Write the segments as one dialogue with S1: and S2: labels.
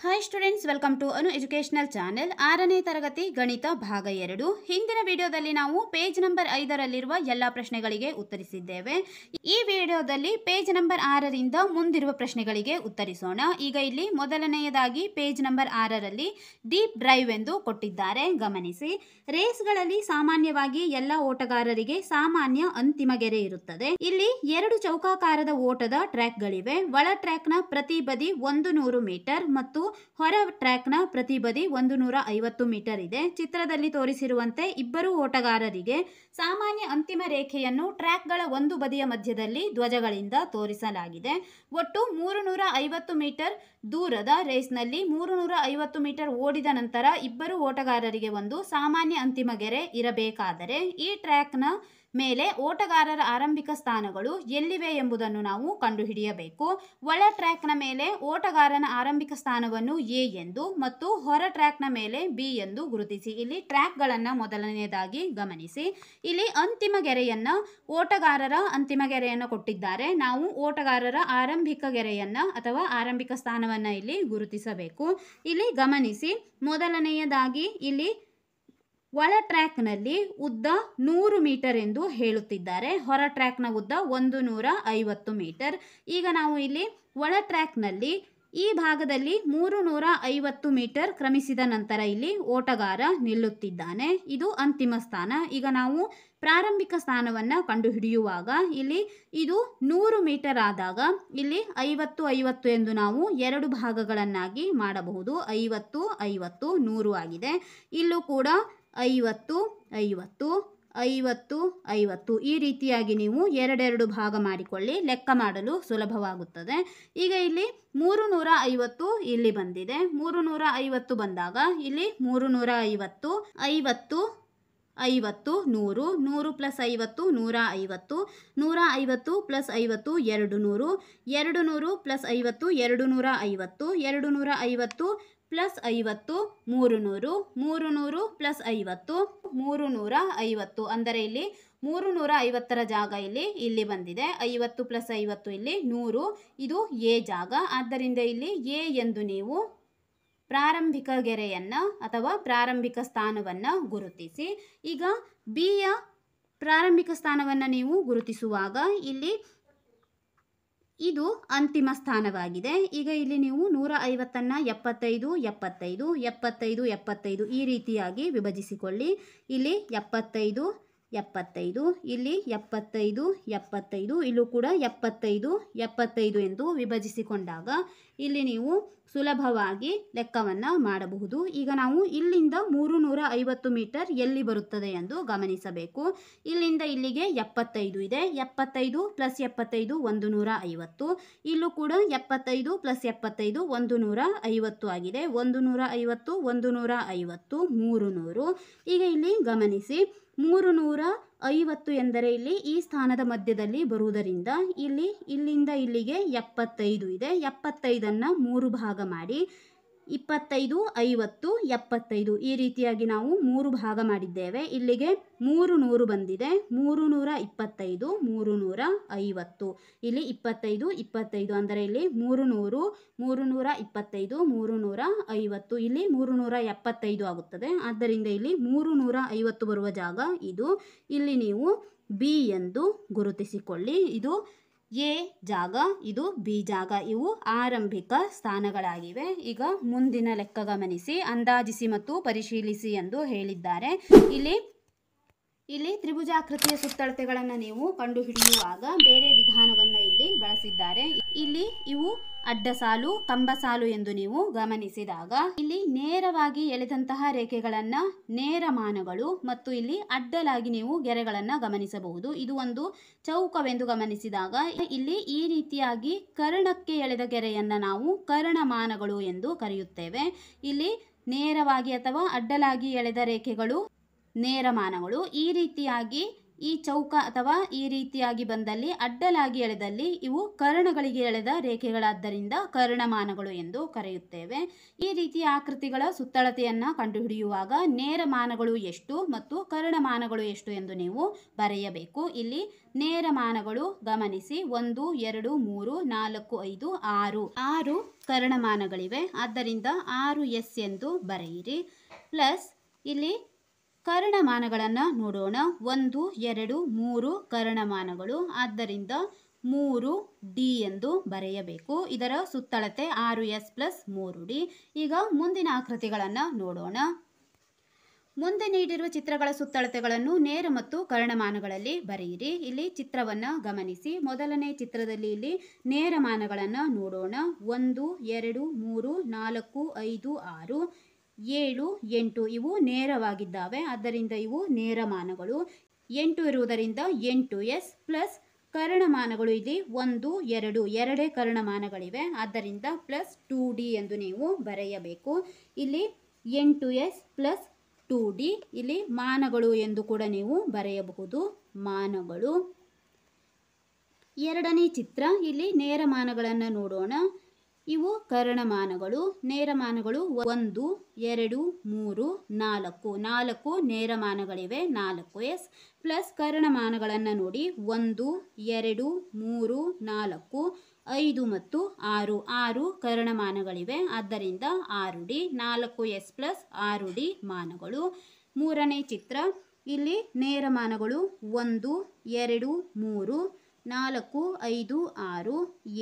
S1: Hi students, welcome to Anu educational channel. 6ನೇ ತರಗತಿ ಗಣಿತ ಭಾಗ 2. ಹಿಂದಿನ ವಿಡಿಯೋದಲ್ಲಿ ನಾವು ಪೇಜ್ ನಂಬರ್ 5ರಲ್ಲಿರುವ ಎಲ್ಲ ಪ್ರಶ್ನೆಗಳಿಗೆ ಉತ್ತರಿಸಿದ್ದೇವೆ. ಈ ವಿಡಿಯೋದಲ್ಲಿ ಪೇಜ್ ನಂಬರ್ 6ರಿಂದ ಮುಂದಿರುವ ಪ್ರಶ್ನೆಗಳಿಗೆ ಉತ್ತರಿಸೋಣ. ಈಗ ಇಲ್ಲಿ ಮೊದಲನೆಯದಾಗಿ ಪೇಜ್ ನಂಬರ್ 6ರಲ್ಲಿ ಡೀಪ್ ಡ್ರೈವ್ ಎಂದು ಕೊಟ್ಟಿದ್ದಾರೆ, ಗಮನಿಸಿ. ರೇಸ್ಗಳಲ್ಲಿ ಸಾಮಾನ್ಯವಾಗಿ ಎಲ್ಲ ಓಟಗಾರರಿಗೆ ಸಾಮಾನ್ಯ ಅಂತಿಮ ಗೆರೆ ಇರುತ್ತದೆ. ಇಲ್ಲಿ 2 ಚೌಕಾಕಾರದ ಓಟದ ಟ್ರ್ಯಾಕ್ಗಳಿವೆ. ಒಳ ಟ್ರ್ಯಾಕ್ನ ಪ್ರತಿ ಬದಿ 100 ಮೀಟರ್ ಮತ್ತು ಹೊರ ಟ್ರ್ಯಾಕ್ನ ಪ್ರತಿ ಬದಿ 150 ಮೀಟರ್ ಇದೆ. ಚಿತ್ರದಲ್ಲಿ ತೋರಿಸಿರುವಂತೆ ಇಬ್ಬರು ಓಟಗಾರರಿಗೆ ಸಾಮಾನ್ಯ ಅಂತಿಮ ರೇಖೆಯನ್ನು ಟ್ರ್ಯಾಕ್ಗಳ ಒಂದು ಬದಿಯ ಮಧ್ಯದಲ್ಲಿ ಧ್ವಜಗಳಿಂದ ತೋರಿಸಲಾಗಿದೆ. ಒಟ್ಟು 350 ಮೀಟರ್ ದೂರದ ರೇಸ್ನಲ್ಲಿ 350 ಮೀಟರ್ ಓಡಿದ ನಂತರ ಇಬ್ಬರು ಓಟಗಾರರಿಗೆ ಒಂದು ಸಾಮಾನ್ಯ ಅಂತಿಮ ಗೆರೆ ಇರಬೇಕಾದರೆ ಈ ಟ್ರ್ಯಾಕ್ನ ಮೇಲೆ ಓಟಗಾರರ ಆರಂಭಿಕ ಸ್ಥಾನಗಳು ಎಲ್ಲಿವೆ ಎಂಬುದನ್ನು ನಾವು ಕಂಡುಹಿಡಿಯಬೇಕು. ಒಳ ಟ್ರ್ಯಾಕ್ನ ಮೇಲೆ ಓಟಗಾರನ ಆರಂಭಿಕ ಸ್ಥಾನವನ್ನು ಎ ಎಂದು ಮತ್ತು ಹೊರ ಟ್ರ್ಯಾಕ್ನ ಮೇಲೆ ಬಿ ಎಂದು ಗುರುತಿಸಿ. ಇಲ್ಲಿ ಟ್ರ್ಯಾಕ್ಗಳನ್ನು ಮೊದಲನೆಯದಾಗಿ ಗಮನಿಸಿ. ಇಲ್ಲಿ ಅಂತಿಮ ಗೆರೆಯನ್ನ ಓಟಗಾರರ ಅಂತಿಮ ಗೆರೆಯನ್ನು ಕೊಟ್ಟಿದ್ದಾರೆ. ನಾವು ಓಟಗಾರರ ಆರಂಭಿಕ ಗೆರೆಯನ್ನ ಅಥವಾ ಆರಂಭಿಕ ಸ್ಥಾನವನ್ನ ಇಲ್ಲಿ ಗುರುತಿಸಬೇಕು. ಇಲ್ಲಿ ಗಮನಿಸಿ, ಮೊದಲನೆಯದಾಗಿ ಇಲ್ಲಿ ಒಳ ಟ್ರ್ಯಾಕ್ನಲ್ಲಿ ಉದ್ದ 100 ಮೀಟರ್ ಎಂದು ಹೇಳುತ್ತಿದ್ದಾರೆ. ಹೊರ ಟ್ರ್ಯಾಕ್ನ ಉದ್ದ 150 ಮೀಟರ್. ಈಗ ನಾವು ಇಲ್ಲಿ ಒಳ ಟ್ರ್ಯಾಕ್ನಲ್ಲಿ ಈ ಭಾಗದಲ್ಲಿ 350 ಮೀಟರ್ ಕ್ರಮಿಸಿದ ನಂತರ ಇಲ್ಲಿ ಓಟಗಾರ ನಿಲ್ಲುತ್ತಿದ್ದಾನೆ. ಇದು ಅಂತಿಮ ಸ್ಥಾನ. ಈಗ ನಾವು ಪ್ರಾರಂಭಿಕ ಸ್ಥಾನವನ್ನು ಕಂಡುಹಿಡಿಯುವಾಗ ಇಲ್ಲಿ ಇದು 100 ಮೀಟರ್ ಆದಾಗ ಇಲ್ಲಿ 50-50 ಎಂದು ನಾವು ಎರಡು ಭಾಗಗಳನ್ನಾಗಿ ಮಾಡಬಹುದು. 50-50 100 ಆಗಿದೆ. ಇಲ್ಲೂ ಕೂಡ 50-50 50-50 ಈ ರೀತಿಯಾಗಿ ನೀವು ಎರಡೆರಡು ಭಾಗ ಮಾಡಿಕೊಳ್ಳಿ, ಲೆಕ್ಕ ಮಾಡಲು ಸುಲಭವಾಗುತ್ತದೆ. ಈಗ ಇಲ್ಲಿ 350 ಇಲ್ಲಿ ಬಂದಿದೆ. 350 ಬಂದಾಗ ಇಲ್ಲಿ 350 50 50 100 100 plus 50 150 150 plus 50 200 200 plus 50 250 250 plus 50 300 300 plus 50 350. ಅಂದರೆ ಇಲ್ಲಿ 350ರ ಜಾಗ ಇಲ್ಲಿ ಬಂದಿದೆ. 50 ಪ್ಲಸ್ 50 ಇಲ್ಲಿ 100. ಇದು ಎ ಜಾಗ. ಆದ್ದರಿಂದ ಇಲ್ಲಿ ಎ ಎಂದು ನೀವು ಪ್ರಾರಂಭಿಕ ಗೆರೆಯನ್ನು ಅಥವಾ ಪ್ರಾರಂಭಿಕ ಸ್ಥಾನವನ್ನು ಗುರುತಿಸಿ. ಈಗ ಬಿಯ ಪ್ರಾರಂಭಿಕ ಸ್ಥಾನವನ್ನು ನೀವು ಗುರುತಿಸುವಾಗ ಇಲ್ಲಿ ಇದು ಅಂತಿಮ ಸ್ಥಾನವಾಗಿದೆ. ಈಗ ಇಲ್ಲಿ ನೀವು 150ಅನ್ನು 75 75 75 75 ಈ ರೀತಿಯಾಗಿ ವಿಭಜಿಸಿಕೊಳ್ಳಿ. ಇಲ್ಲಿ 75 75 ಇಲ್ಲಿ 75 75 ಇಲ್ಲೂ ಕೂಡ 75 75 ಎಂದು ವಿಭಜಿಸಿಕೊಂಡಾಗ ಇಲ್ಲಿ ನೀವು ಸುಲಭವಾಗಿ ಲೆಕ್ಕವನ್ನು ಮಾಡಬಹುದು. ಈಗ ನಾವು ಇಲ್ಲಿಂದ 350 ಮೀಟರ್ ಎಲ್ಲಿ ಬರುತ್ತದೆ ಎಂದು ಗಮನಿಸಬೇಕು. ಇಲ್ಲಿಂದ ಇಲ್ಲಿಗೆ 75 ಇದೆ. 75 ಪ್ಲಸ್ 75 150. ಇಲ್ಲೂ ಕೂಡ 75 ಪ್ಲಸ್ 75 150 ಆಗಿದೆ. 150 150 300. ಈಗ ಇಲ್ಲಿ ಗಮನಿಸಿ, 350 ಎಂದರೆ ಇಲ್ಲಿ ಈ ಸ್ಥಾನದ ಮಧ್ಯದಲ್ಲಿ ಬರುವುದರಿಂದ ಇಲ್ಲಿಂದ ಇಲ್ಲಿಗೆ 75 ಇದೆ. 75ಅನ್ನು 3 ಭಾಗ ಮಾಡಿ 25 50 75 ಈ ರೀತಿಯಾಗಿ ನಾವು 3 ಭಾಗ ಮಾಡಿದ್ದೇವೆ. ಇಲ್ಲಿಗೆ 300 ಬಂದಿದೆ. 325 350 ಇಲ್ಲಿ 25 25 ಅಂದರೆ ಇಲ್ಲಿ 300 325 350 ಇಲ್ಲಿ 375 ಆಗುತ್ತದೆ. ಆದ್ದರಿಂದ ಇಲ್ಲಿ 350 ಬರುವ ಜಾಗ ಇದು. ಇಲ್ಲಿ ನೀವು ಬಿ ಎಂದು ಗುರುತಿಸಿಕೊಳ್ಳಿ. ಇದು ಎ ಜಾಗ, ಇದು ಬಿ ಜಾಗ. ಇವು ಆರಂಭಿಕ ಸ್ಥಾನಗಳಾಗಿವೆ. ಈಗ ಮುಂದಿನ ಲೆಕ್ಕ ಗಮನಿಸಿ. ಅಂದಾಜಿಸಿ ಮತ್ತು ಪರಿಶೀಲಿಸಿ ಎಂದು ಹೇಳಿದ್ದಾರೆ. ಇಲ್ಲಿ ತ್ರಿಭುಜಾಕೃತಿಯ ಸುತ್ತಳತೆಗಳನ್ನು ನೀವು ಕಂಡುಹಿಡಿಯುವಾಗ ಬೇರೆ ವಿಧಾನವನ್ನು ಇಲ್ಲಿ ಬಳಸಿದ್ದಾರೆ. ಇಲ್ಲಿ ಇವು ಅಡ್ಡ ಸಾಲು, ಕಂಬ ಸಾಲು ಎಂದು ನೀವು ಗಮನಿಸಿದಾಗ ಇಲ್ಲಿ ನೇರವಾಗಿ ಎಳೆದಂತಹ ರೇಖೆಗಳನ್ನು ನೇರಮಾನಗಳು ಮತ್ತು ಇಲ್ಲಿ ಅಡ್ಡಲಾಗಿ ನೀವು ಗೆರೆಗಳನ್ನು ಗಮನಿಸಬಹುದು. ಇದು ಒಂದು ಚೌಕವೆಂದು ಗಮನಿಸಿದಾಗ ಇಲ್ಲಿ ಈ ರೀತಿಯಾಗಿ ಕರ್ಣಕ್ಕೆ ಎಳೆದ ಗೆರೆಯನ್ನು ನಾವು ಕರ್ಣಮಾನಗಳು ಎಂದು ಕರೆಯುತ್ತೇವೆ. ಇಲ್ಲಿ ನೇರವಾಗಿ ಅಥವಾ ಅಡ್ಡಲಾಗಿ ಎಳೆದ ರೇಖೆಗಳು ನೇರಮಾನಗಳು. ಈ ರೀತಿಯಾಗಿ ಈ ಚೌಕ ಅಥವಾ ಈ ರೀತಿಯಾಗಿ ಬಂದಲ್ಲಿ ಅಡ್ಡಲಾಗಿ ಎಳೆದಲ್ಲಿ ಇವು ಕರ್ಣಗಳಿಗೆ ಎಳೆದ ರೇಖೆಗಳಾದ್ದರಿಂದ ಕರ್ಣಮಾನಗಳು ಎಂದು ಕರೆಯುತ್ತೇವೆ. ಈ ರೀತಿಯ ಆಕೃತಿಗಳ ಸುತ್ತಳತೆಯನ್ನು ಕಂಡುಹಿಡಿಯುವಾಗ ನೇರ ಮಾನಗಳು ಎಷ್ಟು ಮತ್ತು ಕರ್ಣಮಾನಗಳು ಎಷ್ಟು ಎಂದು ನೀವು ಬರೆಯಬೇಕು. ಇಲ್ಲಿ ನೇರ ಮಾನಗಳು ಗಮನಿಸಿ 1 2 3 4 5 6 ಕರ್ಣಮಾನಗಳಿವೆ. ಆದ್ದರಿಂದ 6s ಎಂದು ಬರೆಯಿರಿ. ಪ್ಲಸ್ ಇಲ್ಲಿ ಕರ್ಣಮಾನಗಳನ್ನು ನೋಡೋಣ. 1 2 3 ಕರ್ಣಮಾನಗಳು, ಆದ್ದರಿಂದ 3d ಎಂದು ಬರೆಯಬೇಕು. ಇದರ ಸುತ್ತಳತೆ 6s ಪ್ಲಸ್ 3d. ಈಗ ಮುಂದಿನ ಆಕೃತಿಗಳನ್ನು ನೋಡೋಣ. ಮುಂದೆ ನೀಡಿರುವ ಚಿತ್ರಗಳ ಸುತ್ತಳತೆಗಳನ್ನು ನೇರ ಮತ್ತು ಕರ್ಣಮಾನಗಳಲ್ಲಿ ಬರೆಯಿರಿ. ಇಲ್ಲಿ ಚಿತ್ರವನ್ನು ಗಮನಿಸಿ. ಮೊದಲನೇ ಚಿತ್ರದಲ್ಲಿ ಇಲ್ಲಿ ನೇರ ಮಾನಗಳನ್ನು ನೋಡೋಣ. 1 2 3 4 5 6 7 8 ಇವು ನೇರವಾಗಿದ್ದಾವೆ, ಆದ್ದರಿಂದ ಇವು ನೇರ ಮಾನಗಳು. 8 ಇರುವುದರಿಂದ 8s ಪ್ಲಸ್ ಕರ್ಣಮಾನಗಳು ಇಲ್ಲಿ 1 2 ಎರಡೇ ಕರ್ಣಮಾನಗಳಿವೆ, ಆದ್ದರಿಂದ ಪ್ಲಸ್ 2d ಎಂದು ನೀವು ಬರೆಯಬೇಕು. ಇಲ್ಲಿ 8s ಪ್ಲಸ್ 2d. ಇಲ್ಲಿ ಮಾನಗಳು ಎಂದು ಕೂಡ ನೀವು ಬರೆಯಬಹುದು, ಮಾನಗಳು. ಎರಡನೇ ಚಿತ್ರ, ಇಲ್ಲಿ ನೇರ ಮಾನಗಳನ್ನು ನೋಡೋಣ. ಇವು ಕರ್ಣಮಾನಗಳು. ನೇರ ಮಾನಗಳು 1 2 3 4 ನೇರ ಮಾನಗಳಿವೆ, 4s ಪ್ಲಸ್ ಕರ್ಣಮಾನಗಳನ್ನು ನೋಡಿ. 1 2 3 4 5 ಮತ್ತು 6 ಕರ್ಣಮಾನಗಳಿವೆ, ಆದ್ದರಿಂದ 6d. 4s plus 6d ಮಾನಗಳು. ಮೂರನೇ ಚಿತ್ರ, ಇಲ್ಲಿ ನೇರ ಮಾನಗಳು 1 2 3 4 5 6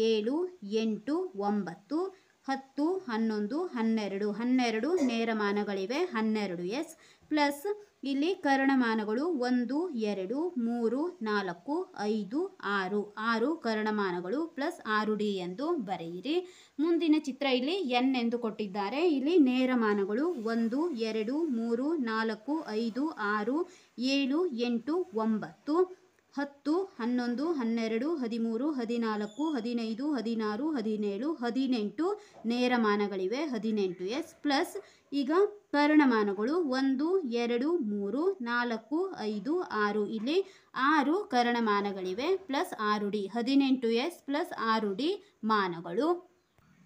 S1: 7 8 9 10 11 12 ನೇರ ಮಾನಗಳಿವೆ, 12s ಪ್ಲಸ್ ಇಲ್ಲಿ ಕರ್ಣಮಾನಗಳು 1 2 3 4 5 6 ಕರ್ಣಮಾನಗಳು ಪ್ಲಸ್ 6d ಎಂದು ಬರೆಯಿರಿ. ಮುಂದಿನ ಚಿತ್ರ, ಇಲ್ಲಿ n ಎಂದು ಕೊಟ್ಟಿದ್ದಾರೆ. ಇಲ್ಲಿ ನೇರ ಮಾನಗಳು 1 2 3 4 5 6 7 8 9 10 11 12 13 14 15 16 17 18 ನೇರ ಮಾನಗಳಿವೆ, 18s ಪ್ಲಸ್ ಈಗ ಕರ್ಣಮಾನಗಳು 1 2 3 4 5 6 ಇಲ್ಲಿ 6 ಕರ್ಣಮಾನಗಳಿವೆ plus 6d. 18s plus 6d ಮಾನಗಳು.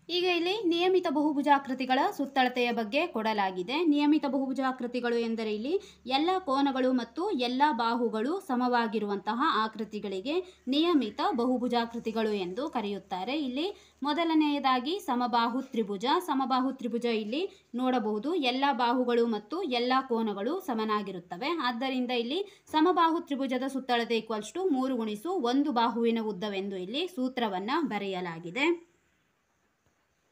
S1: ಈಗ ಇಲ್ಲಿ ನಿಯಮಿತ ಬಹುಭುಜಾಕೃತಿಗಳ ಸುತ್ತಳತೆಯ ಬಗ್ಗೆ ಕೊಡಲಾಗಿದೆ. ನಿಯಮಿತ ಬಹುಭುಜಾಕೃತಿಗಳು ಎಂದರೆ ಇಲ್ಲಿ ಎಲ್ಲ ಕೋನಗಳು ಮತ್ತು ಎಲ್ಲ ಬಾಹುಗಳು ಸಮವಾಗಿರುವಂತಹ ಆಕೃತಿಗಳಿಗೆ ನಿಯಮಿತ ಬಹುಭುಜಾಕೃತಿಗಳು ಎಂದು ಕರೆಯುತ್ತಾರೆ. ಇಲ್ಲಿ ಮೊದಲನೆಯದಾಗಿ ಸಮಬಾಹು ತ್ರಿಭುಜ. ಸಮಬಾಹು ತ್ರಿಭುಜ ಇಲ್ಲಿ ನೋಡಬಹುದು, ಎಲ್ಲ ಬಾಹುಗಳು ಮತ್ತು ಎಲ್ಲ ಕೋನಗಳು ಸಮನಾಗಿರುತ್ತವೆ. ಆದ್ದರಿಂದ ಇಲ್ಲಿ ಸಮಬಾಹು ತ್ರಿಭುಜದ ಸುತ್ತಳತೆ = 3 × 1 ಬಾಹುವಿನ ಉದ್ದವೆಂದು ಇಲ್ಲಿ ಸೂತ್ರವನ್ನು ಬರೆಯಲಾಗಿದೆ.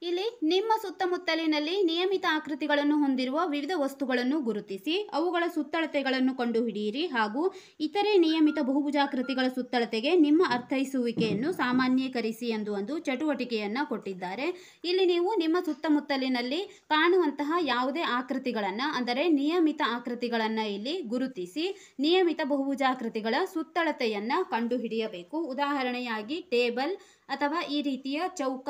S1: ಇಲ್ಲಿ ನಿಮ್ಮ ಸುತ್ತಮುತ್ತಲಿನಲ್ಲಿ ನಿಯಮಿತ ಆಕೃತಿಗಳನ್ನು ಹೊಂದಿರುವ ವಿವಿಧ ವಸ್ತುಗಳನ್ನು ಗುರುತಿಸಿ ಅವುಗಳ ಸುತ್ತಳತೆಗಳನ್ನು ಕಂಡುಹಿಡಿಯಿರಿ ಹಾಗೂ ಇತರೆ ನಿಯಮಿತ ಬಹುಭುಜಾಕೃತಿಗಳ ಸುತ್ತಳತೆಗೆ ನಿಮ್ಮ ಅರ್ಥೈಸುವಿಕೆಯನ್ನು ಸಾಮಾನ್ಯೀಕರಿಸಿ ಎಂದು ಒಂದು ಚಟುವಟಿಕೆಯನ್ನು ಕೊಟ್ಟಿದ್ದಾರೆ. ಇಲ್ಲಿ ನೀವು ನಿಮ್ಮ ಸುತ್ತಮುತ್ತಲಿನಲ್ಲಿ ಕಾಣುವಂತಹ ಯಾವುದೇ ಆಕೃತಿಗಳನ್ನು, ಅಂದರೆ ನಿಯಮಿತ ಆಕೃತಿಗಳನ್ನು ಇಲ್ಲಿ ಗುರುತಿಸಿ ನಿಯಮಿತ ಬಹುಭುಜಾಕೃತಿಗಳ ಸುತ್ತಳತೆಯನ್ನು ಕಂಡುಹಿಡಿಯಬೇಕು. ಉದಾಹರಣೆಯಾಗಿ ಟೇಬಲ್ ಅಥವಾ ಈ ರೀತಿಯ ಚೌಕ,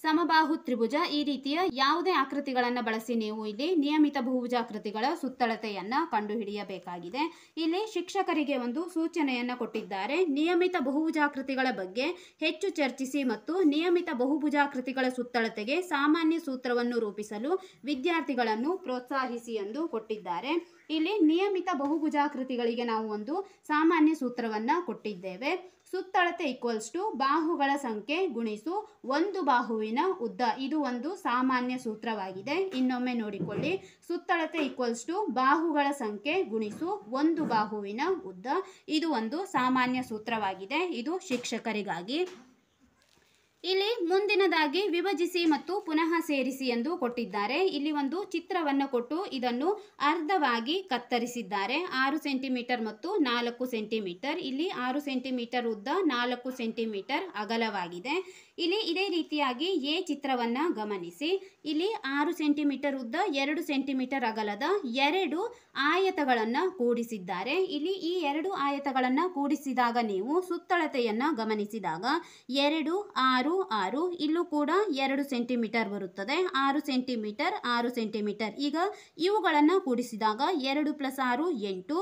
S1: ಸಮಬಾಹು ತ್ರಿಭುಜ, ಈ ರೀತಿಯ ಯಾವುದೇ ಆಕೃತಿಗಳನ್ನು ಬಳಸಿ ನೀವು ಇಲ್ಲಿ ನಿಯಮಿತ ಬಹುಭುಜಾಕೃತಿಗಳ ಸುತ್ತಳತೆಯನ್ನು ಕಂಡುಹಿಡಿಯಬೇಕಾಗಿದೆ. ಇಲ್ಲಿ ಶಿಕ್ಷಕರಿಗೆ ಒಂದು ಸೂಚನೆಯನ್ನು ಕೊಟ್ಟಿದ್ದಾರೆ. ನಿಯಮಿತ ಬಹುಭುಜಾಕೃತಿಗಳ ಬಗ್ಗೆ ಹೆಚ್ಚು ಚರ್ಚಿಸಿ ಮತ್ತು ನಿಯಮಿತ ಬಹುಭುಜಾಕೃತಿಗಳ ಸುತ್ತಳತೆಗೆ ಸಾಮಾನ್ಯ ಸೂತ್ರವನ್ನು ರೂಪಿಸಲು ವಿದ್ಯಾರ್ಥಿಗಳನ್ನು ಪ್ರೋತ್ಸಾಹಿಸಿ ಎಂದು ಕೊಟ್ಟಿದ್ದಾರೆ. ಇಲ್ಲಿ ನಿಯಮಿತ ಬಹುಭುಜಾಕೃತಿಗಳಿಗೆ ನಾವು ಒಂದು ಸಾಮಾನ್ಯ ಸೂತ್ರವನ್ನು ಕೊಟ್ಟಿದ್ದೇವೆ. ಸುತ್ತಳತೆ = ಬಾಹುಗಳ ಸಂಖ್ಯೆ ಗುಣಿಸು ಒಂದು ಬಾಹುವಿನ ಉದ್ದ. ಇದು ಒಂದು ಸಾಮಾನ್ಯ ಸೂತ್ರವಾಗಿದೆ. ಇನ್ನೊಮ್ಮೆ ನೋಡಿಕೊಳ್ಳಿ. ಸುತ್ತಳತೆ = ಬಾಹುಗಳ ಸಂಖ್ಯೆ ಗುಣಿಸು ಒಂದು ಬಾಹುವಿನ ಉದ್ದ. ಇದು ಒಂದು ಸಾಮಾನ್ಯ ಸೂತ್ರವಾಗಿದೆ. ಇದು ಶಿಕ್ಷಕರಿಗಾಗಿ. ಇಲ್ಲಿ ಮುಂದಿನದಾಗಿ ವಿಭಜಿಸಿ ಮತ್ತು ಪುನಃ ಸೇರಿಸಿ ಎಂದು ಕೊಟ್ಟಿದ್ದಾರೆ. ಇಲ್ಲಿ ಒಂದು ಚಿತ್ರವನ್ನು ಕೊಟ್ಟು ಇದನ್ನು ಅರ್ಧವಾಗಿ ಕತ್ತರಿಸಿದ್ದಾರೆ. 6 ಸೆಂಟಿಮೀಟರ್ ಮತ್ತು 4 ಸೆಂಟಿಮೀಟರ್. ಇಲ್ಲಿ 6 ಸೆಂಟಿಮೀಟರ್ ಉದ್ದ, 4 ಸೆಂಟಿಮೀಟರ್ ಅಗಲವಾಗಿದೆ. ಇಲ್ಲಿ ಇದೇ ರೀತಿಯಾಗಿ ಎ ಚಿತ್ರವನ್ನ ಗಮನಿಸಿ. ಇಲ್ಲಿ 6 ಸೆಂಟಿಮೀಟರ್ ಉದ್ದ 2 ಸೆಂಟಿಮೀಟರ್ ಅಗಲದ 2 ಆಯತಗಳನ್ನ ಕೂಡಿಸಿದ್ದಾರೆ. ಇಲ್ಲಿ ಈ 2 ಆಯತಗಳನ್ನ ಕೂಡಿಸಿದಾಗ ನೀವು ಸುತ್ತಳತೆಯನ್ನ ಗಮನಿಸಿದಾಗ 2 6 6 ಇಲ್ಲೂ ಕೂಡ 2 ಸೆಂಟಿಮೀಟರ್ ಬರುತ್ತದೆ. 6 ಸೆಂಟಿಮೀಟರ್ 6 ಸೆಂಟಿಮೀಟರ್. ಈಗ ಇವುಗಳನ್ನ ಕೂಡಿಸಿದಾಗ 2 + 6 8.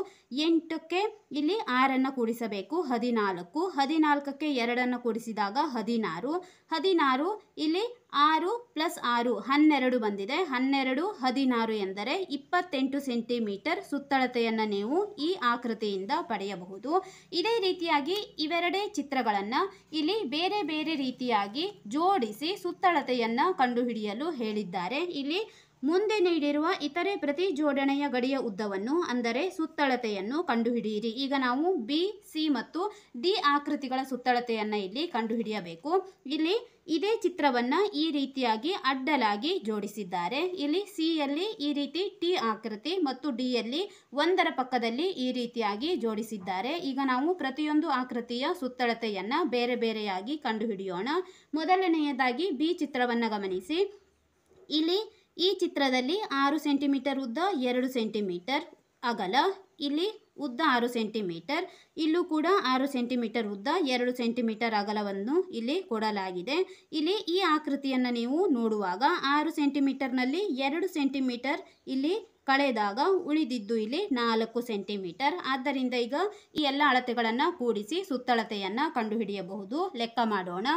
S1: 8ಕ್ಕೆ ಇಲ್ಲಿ 6 ಕೂಡಿಸಬೇಕು 14. 14ಕ್ಕೆ 2 ಕೂಡಿಸಿದಾಗ 16. 16 ಇಲ್ಲಿ 6 + 6 12 ಬಂದಿದೆ. 12 16 ಎಂದರೆ 28 ಸೆಂಟಿಮೀಟರ್ ಸುತ್ತಳತೆಯನ್ನು ನೀವು ಈ ಆಕೃತಿಯಿಂದ ಪಡೆಯಬಹುದು. ಇದೇ ರೀತಿಯಾಗಿ ಇವೆರಡೇ ಚಿತ್ರಗಳನ್ನು ಇಲ್ಲಿ ಬೇರೆ ಬೇರೆ ರೀತಿಯಾಗಿ ಜೋಡಿಸಿ ಸುತ್ತಳತೆಯನ್ನು ಕಂಡುಹಿಡಿಯಲು ಹೇಳಿದ್ದಾರೆ. ಇಲ್ಲಿ ಮುಂದೆ ನೀಡಿರುವ ಇತರೆ ಪ್ರತಿ ಜೋಡಣೆಯ ಗಡಿಯ ಉದ್ದವನ್ನು ಅಂದರೆ ಸುತ್ತಳತೆಯನ್ನು ಕಂಡುಹಿಡಿಯಿರಿ. ಈಗ ನಾವು ಬಿ, ಸಿ ಮತ್ತು ಡಿ ಆಕೃತಿಗಳ ಸುತ್ತಳತೆಯನ್ನು ಇಲ್ಲಿ ಕಂಡುಹಿಡಿಯಬೇಕು. ಇಲ್ಲಿ ಇದೇ ಚಿತ್ರವನ್ನು ಈ ರೀತಿಯಾಗಿ ಅಡ್ಡಲಾಗಿ ಜೋಡಿಸಿದ್ದಾರೆ. ಇಲ್ಲಿ ಸಿ ಯಲ್ಲಿ ಈ ರೀತಿ ಟಿ ಆಕೃತಿ ಮತ್ತು ಡಿ ಯಲ್ಲಿ ಒಂದರ ಪಕ್ಕದಲ್ಲಿ ಈ ರೀತಿಯಾಗಿ ಜೋಡಿಸಿದ್ದಾರೆ. ಈಗ ನಾವು ಪ್ರತಿಯೊಂದು ಆಕೃತಿಯ ಸುತ್ತಳತೆಯನ್ನು ಬೇರೆ ಬೇರೆಯಾಗಿ ಕಂಡುಹಿಡಿಯೋಣ. ಮೊದಲನೆಯದಾಗಿ ಬಿ ಚಿತ್ರವನ್ನು ಗಮನಿಸಿ. ಇಲ್ಲಿ ಈ ಚಿತ್ರದಲ್ಲಿ 6 ಸೆಂಟಿಮೀಟರ್ ಉದ್ದ 2 ಸೆಂಟಿಮೀಟರ್ ಅಗಲ, ಇಲ್ಲಿ ಉದ್ದ 6 ಸೆಂಟಿಮೀಟರ್, ಇಲ್ಲೂ ಕೂಡ 6 ಸೆಂಟಿಮೀಟರ್ ಉದ್ದ 2 ಸೆಂಟಿಮೀಟರ್ ಅಗಲವನ್ನು ಇಲ್ಲಿ ಕೊಡಲಾಗಿದೆ. ಇಲ್ಲಿ ಈ ಆಕೃತಿಯನ್ನು ನೀವು ನೋಡುವಾಗ 6 ಸೆಂಟಿಮೀಟರ್ನಲ್ಲಿ 2 ಸೆಂಟಿಮೀಟರ್ ಇಲ್ಲಿ ಕಳೆದಾಗ ಉಳಿದಿದ್ದು ಇಲ್ಲಿ 4 ಸೆಂಟಿಮೀಟರ್. ಆದ್ದರಿಂದ ಈಗ ಈ ಎಲ್ಲ ಅಳತೆಗಳನ್ನು ಕೂಡಿಸಿ ಸುತ್ತಳತೆಯನ್ನು ಕಂಡುಹಿಡಿಯಬಹುದು. ಲೆಕ್ಕ ಮಾಡೋಣ.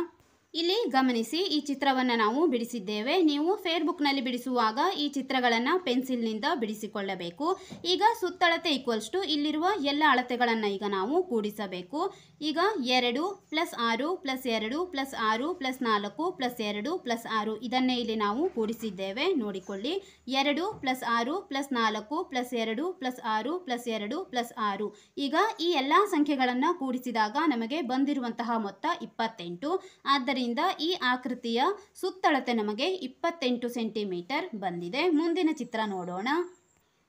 S1: ಇಲ್ಲಿ ಗಮನಿಸಿ, ಈ ಚಿತ್ರವನ್ನು ನಾವು ಬಿಡಿಸಿದ್ದೇವೆ. ನೀವು ಫೇರ್ಬುಕ್ನಲ್ಲಿ ಬಿಡಿಸುವಾಗ ಈ ಚಿತ್ರಗಳನ್ನು ಪೆನ್ಸಿಲ್ನಿಂದ ಬಿಡಿಸಿಕೊಳ್ಳಬೇಕು. ಈಗ ಸುತ್ತಳತೆ ಈಕ್ವಲ್ಸ್ ಟು ಇಲ್ಲಿರುವ ಎಲ್ಲ ಅಳತೆಗಳನ್ನು ಈಗ ನಾವು ಕೂಡಿಸಬೇಕು. ಈಗ 2 + 6 + 2 + 6 + 4 + 2 + 6 ಇದನ್ನೇ ಇಲ್ಲಿ ನಾವು ಕೂಡಿಸಿದ್ದೇವೆ. ನೋಡಿಕೊಳ್ಳಿ, 2 + 6 + 4 + 2 + 6 + 2 + 6. ಈಗ ಈ ಎಲ್ಲ ಸಂಖ್ಯೆಗಳನ್ನು ಕೂಡಿಸಿದಾಗ ನಮಗೆ ಬಂದಿರುವಂತಹ ಮೊತ್ತ 28. ಆದ್ದರಿಂದ ಈ ಆಕೃತಿಯ ಸುತ್ತಳತೆ ನಮಗೆ 28 ಸೆಂಟಿಮೀಟರ್ ಬಂದಿದೆ. ಮುಂದಿನ ಚಿತ್ರ ನೋಡೋಣ.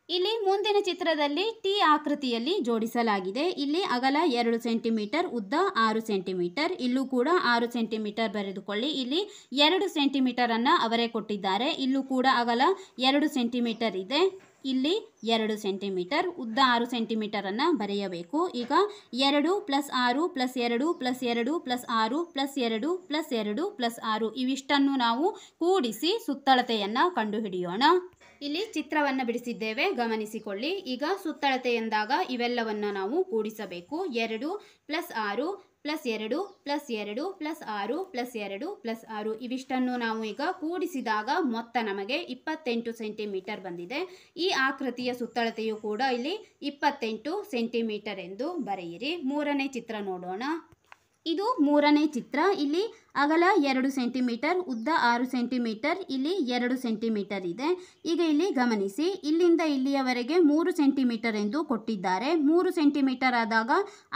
S1: ಇಲ್ಲಿ ಮುಂದಿನ ಚಿತ್ರದಲ್ಲಿ ಟಿ ಆಕೃತಿಯಲ್ಲಿ ಜೋಡಿಸಲಾಗಿದೆ. ಇಲ್ಲಿ ಅಗಲ 2 ಸೆಂಟಿಮೀಟರ್, ಉದ್ದ 6 ಸೆಂಟಿಮೀಟರ್, ಇಲ್ಲೂ ಕೂಡ 6 ಸೆಂಟಿಮೀಟರ್ ಬರೆದುಕೊಳ್ಳಿ. ಇಲ್ಲಿ 2 ಸೆಂಟಿಮೀಟರ್ ಅನ್ನು ಅವರೇ ಕೊಟ್ಟಿದ್ದಾರೆ. ಇಲ್ಲೂ ಕೂಡ ಅಗಲ 2 ಸೆಂಟಿಮೀಟರ್ ಇದೆ. ಇಲ್ಲಿ 2 ಸೆಂಟಿಮೀಟರ್, ಉದ್ದ 6 ಸೆಂಟಿಮೀಟರ್ ಅನ್ನು ಬರೆಯಬೇಕು. ಈಗ 2 + 6 + 2 + 2 + 6 + 2 + 2 + 6 ಇವಿಷ್ಟನ್ನು ನಾವು ಕೂಡಿಸಿ ಸುತ್ತಳತೆಯನ್ನು ಕಂಡುಹಿಡಿಯೋಣ. ಇಲ್ಲಿ ಚಿತ್ರವನ್ನು ಬಿಡಿಸಿದ್ದೇವೆ, ಗಮನಿಸಿಕೊಳ್ಳಿ. ಈಗ ಸುತ್ತಳತೆ ಎಂದಾಗ ಇವೆಲ್ಲವನ್ನು ನಾವು ಕೂಡಿಸಬೇಕು. 2 + 6 + 2 + 2 + 6 + 2 + 6 ಇವಿಷ್ಟನ್ನು ನಾವು ಈಗ ಕೂಡಿಸಿದಾಗ ಮೊತ್ತ ನಮಗೆ 28 ಸೆಂಟಿಮೀಟರ್ ಬಂದಿದೆ. ಈ ಆಕೃತಿಯ ಸುತ್ತಳತೆಯು ಕೂಡ ಇಲ್ಲಿ 28 ಸೆಂಟಿಮೀಟರ್ ಎಂದು ಬರೆಯಿರಿ. ಮೂರನೇ ಚಿತ್ರ ನೋಡೋಣ. ಇದು ಮೂರನೇ ಚಿತ್ರ. ಇಲ್ಲಿ ಅಗಲ 2 ಸೆಂಟಿಮೀಟರ್, ಉದ್ದ 6 ಸೆಂಟಿಮೀಟರ್, ಇಲ್ಲಿ 2 ಸೆಂಟಿಮೀಟರ್ ಇದೆ. ಈಗ ಇಲ್ಲಿ ಗಮನಿಸಿ, ಇಲ್ಲಿಂದ ಇಲ್ಲಿಯವರೆಗೆ 3 ಸೆಂಟಿಮೀಟರ್ ಎಂದು ಕೊಟ್ಟಿದ್ದಾರೆ. 3 ಸೆಂಟಿಮೀಟರ್ ಆದಾಗ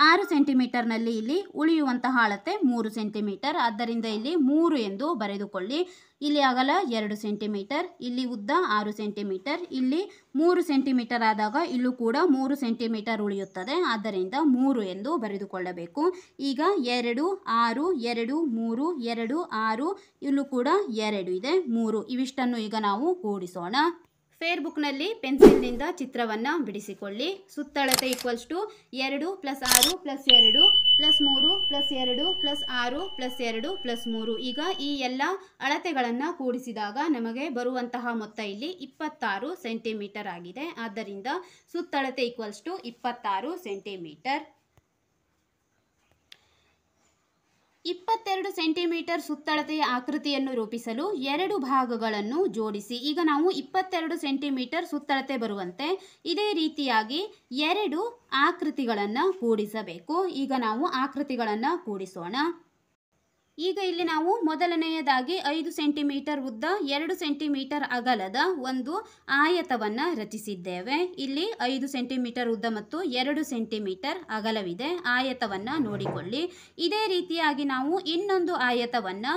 S1: 6 ಸೆಂಟಿಮೀಟರ್ನಲ್ಲಿ ಇಲ್ಲಿ ಉಳಿಯುವಂತಹ ಅಳತೆ 3 ಸೆಂಟಿಮೀಟರ್. ಆದ್ದರಿಂದ ಇಲ್ಲಿ 3 ಎಂದು ಬರೆದುಕೊಳ್ಳಿ. ಇಲ್ಲಿ ಅಗಲ 2 ಸೆಂಟಿಮೀಟರ್, ಇಲ್ಲಿ ಉದ್ದ 6 ಸೆಂಟಿಮೀಟರ್, ಇಲ್ಲಿ 3 ಸೆಂಟಿಮೀಟರ್ ಆದಾಗ ಇಲ್ಲೂ ಕೂಡ 3 ಸೆಂಟಿಮೀಟರ್ ಉಳಿಯುತ್ತದೆ. ಆದ್ದರಿಂದ 3 ಎಂದು ಬರೆದುಕೊಳ್ಳಬೇಕು. ಈಗ 2 6 2 3 2 6 ಇಲ್ಲೂ ಕೂಡ 2 ಇದೆ, 3 ಇವಿಷ್ಟನ್ನು ಈಗ ನಾವು ಕೂಡಿಸೋಣ. ಫೇರ್ಬುಕ್ನಲ್ಲಿ ಪೆನ್ಸಿಲ್ನಿಂದ ಚಿತ್ರವನ್ನು ಬಿಡಿಸಿಕೊಳ್ಳಿ. ಸುತ್ತಳತೆ ಈಕ್ವಲ್ಸ್ ಟು 2 + 6 + 2 + 3 + 2 + 6 + 2 + 3. ಈಗ ಈ ಎಲ್ಲ ಅಳತೆಗಳನ್ನು ಕೂಡಿಸಿದಾಗ ನಮಗೆ ಬರುವಂತಹ ಮೊತ್ತ ಇಲ್ಲಿ 26 ಸೆಂಟಿಮೀಟರ್ ಆಗಿದೆ. ಆದ್ದರಿಂದ ಸುತ್ತಳತೆ ಈಕ್ವಲ್ಸ್ ಟು 26 ಸೆಂಟಿಮೀಟರ್. 22 ಸೆಂಟಿಮೀಟರ್ ಸುತ್ತಳತೆಯ ಆಕೃತಿಯನ್ನು ರೂಪಿಸಲು 2 ಭಾಗಗಳನ್ನು ಜೋಡಿಸಿ. ಈಗ ನಾವು 22 ಸೆಂಟಿಮೀಟರ್ ಸುತ್ತಳತೆ ಬರುವಂತೆ ಇದೇ ರೀತಿಯಾಗಿ 2 ಆಕೃತಿಗಳನ್ನು ಕೂಡಿಸಬೇಕು. ಈಗ ನಾವು ಆಕೃತಿಗಳನ್ನು ಕೂಡಿಸೋಣ. ಈಗ ಇಲ್ಲಿ ನಾವು ಮೊದಲನೆಯದಾಗಿ 5 ಸೆಂಟಿಮೀಟರ್ ಉದ್ದ 2 ಸೆಂಟಿಮೀಟರ್ ಅಗಲದ ಒಂದು ಆಯತವನ್ನು ರಚಿಸಿದ್ದೇವೆ. ಇಲ್ಲಿ 5 ಸೆಂಟಿಮೀಟರ್ ಉದ್ದ ಮತ್ತು 2 ಸೆಂಟಿಮೀಟರ್ ಅಗಲವಿದೆ. ಆಯತವನ್ನು ನೋಡಿಕೊಳ್ಳಿ. ಇದೇ ರೀತಿಯಾಗಿ ನಾವು ಇನ್ನೊಂದು ಆಯತವನ್ನು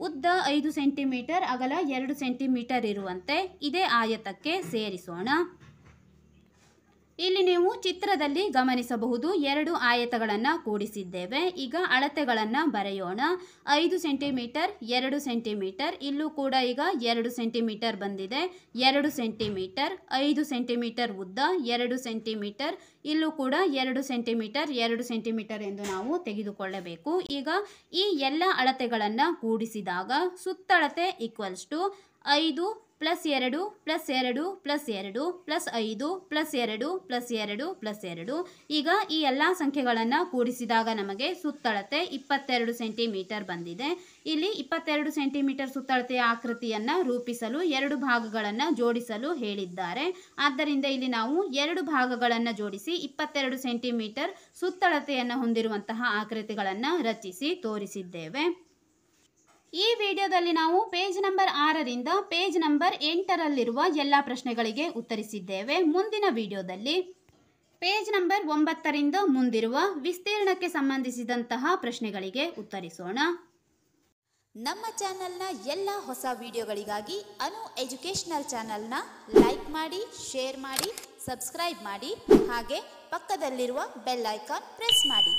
S1: ಉದ್ದ 5 ಸೆಂಟಿಮೀಟರ್ ಅಗಲ 2 ಸೆಂಟಿಮೀಟರ್ ಇರುವಂತೆ ಇದೇ ಆಯತಕ್ಕೆ ಸೇರಿಸೋಣ. ಇಲ್ಲಿ ನೀವು ಚಿತ್ರದಲ್ಲಿ ಗಮನಿಸಬಹುದು 2 ಆಯತಗಳನ್ನು ಕೂಡಿಸಿದ್ದೇವೆ. ಈಗ ಅಳತೆಗಳನ್ನು ಬರೆಯೋಣ. 5 ಸೆಂಟಿಮೀಟರ್ 2 ಸೆಂಟಿಮೀಟರ್, ಇಲ್ಲೂ ಕೂಡ ಈಗ 2 ಸೆಂಟಿಮೀಟರ್ ಬಂದಿದೆ. 2 ಸೆಂಟಿಮೀಟರ್, 5 ಸೆಂಟಿಮೀಟರ್ ಉದ್ದ, 2 ಸೆಂಟಿಮೀಟರ್, ಇಲ್ಲೂ ಕೂಡ 2 ಸೆಂಟಿಮೀಟರ್ 2 ಸೆಂಟಿಮೀಟರ್ ಎಂದು ನಾವು ತೆಗೆದುಕೊಳ್ಳಬೇಕು. ಈಗ ಈ ಎಲ್ಲ ಅಳತೆಗಳನ್ನು ಕೂಡಿಸಿದಾಗ ಸುತ್ತಳತೆ equals to 5 plus 2 plus 2 plus 2 plus 5 plus 2 plus 2 plus 2. ಈಗ ಈ ಎಲ್ಲ ಸಂಖ್ಯೆಗಳನ್ನು ಕೂಡಿಸಿದಾಗ ನಮಗೆ ಸುತ್ತಳತೆ 22 ಸೆಂಟಿಮೀಟರ್ ಬಂದಿದೆ. ಇಲ್ಲಿ 22 ಸೆಂಟಿಮೀಟರ್ ಸುತ್ತಳತೆಯ ಆಕೃತಿಯನ್ನು ರೂಪಿಸಲು 2 ಭಾಗಗಳನ್ನು ಜೋಡಿಸಲು ಹೇಳಿದ್ದಾರೆ. ಆದ್ದರಿಂದ ಇಲ್ಲಿ ನಾವು 2 ಭಾಗಗಳನ್ನು ಜೋಡಿಸಿ 22 ಸೆಂಟಿಮೀಟರ್ ಸುತ್ತಳತೆಯನ್ನು ಹೊಂದಿರುವಂತಹ ಆಕೃತಿಗಳನ್ನು ರಚಿಸಿ ತೋರಿಸಿದ್ದೇವೆ. ಈ ವಿಡಿಯೋದಲ್ಲಿ ನಾವು ಪೇಜ್ ನಂಬರ್ 6ರಿಂದ ಪೇಜ್ ನಂಬರ್ 8ರಲ್ಲಿರುವ ಎಲ್ಲ ಪ್ರಶ್ನೆಗಳಿಗೆ ಉತ್ತರಿಸಿದ್ದೇವೆ. ಮುಂದಿನ ವಿಡಿಯೋದಲ್ಲಿ ಪೇಜ್ ನಂಬರ್ 9ರಿಂದ ಮುಂದಿರುವ ವಿಸ್ತೀರ್ಣಕ್ಕೆ ಸಂಬಂಧಿಸಿದಂತಹ ಪ್ರಶ್ನೆಗಳಿಗೆ ಉತ್ತರಿಸೋಣ.
S2: ನಮ್ಮ ಚಾನೆಲ್ನ ಎಲ್ಲ ಹೊಸ ವಿಡಿಯೋಗಳಿಗಾಗಿ ಅನು ಎಜುಕೇಷನಲ್ ಚಾನೆಲ್ನ ಲೈಕ್ ಮಾಡಿ, ಶೇರ್ ಮಾಡಿ, ಸಬ್ಸ್ಕ್ರೈಬ್ ಮಾಡಿ, ಹಾಗೆ ಪಕ್ಕದಲ್ಲಿರುವ ಬೆಲ್ ಐಕಾನ್ ಪ್ರೆಸ್ ಮಾಡಿ.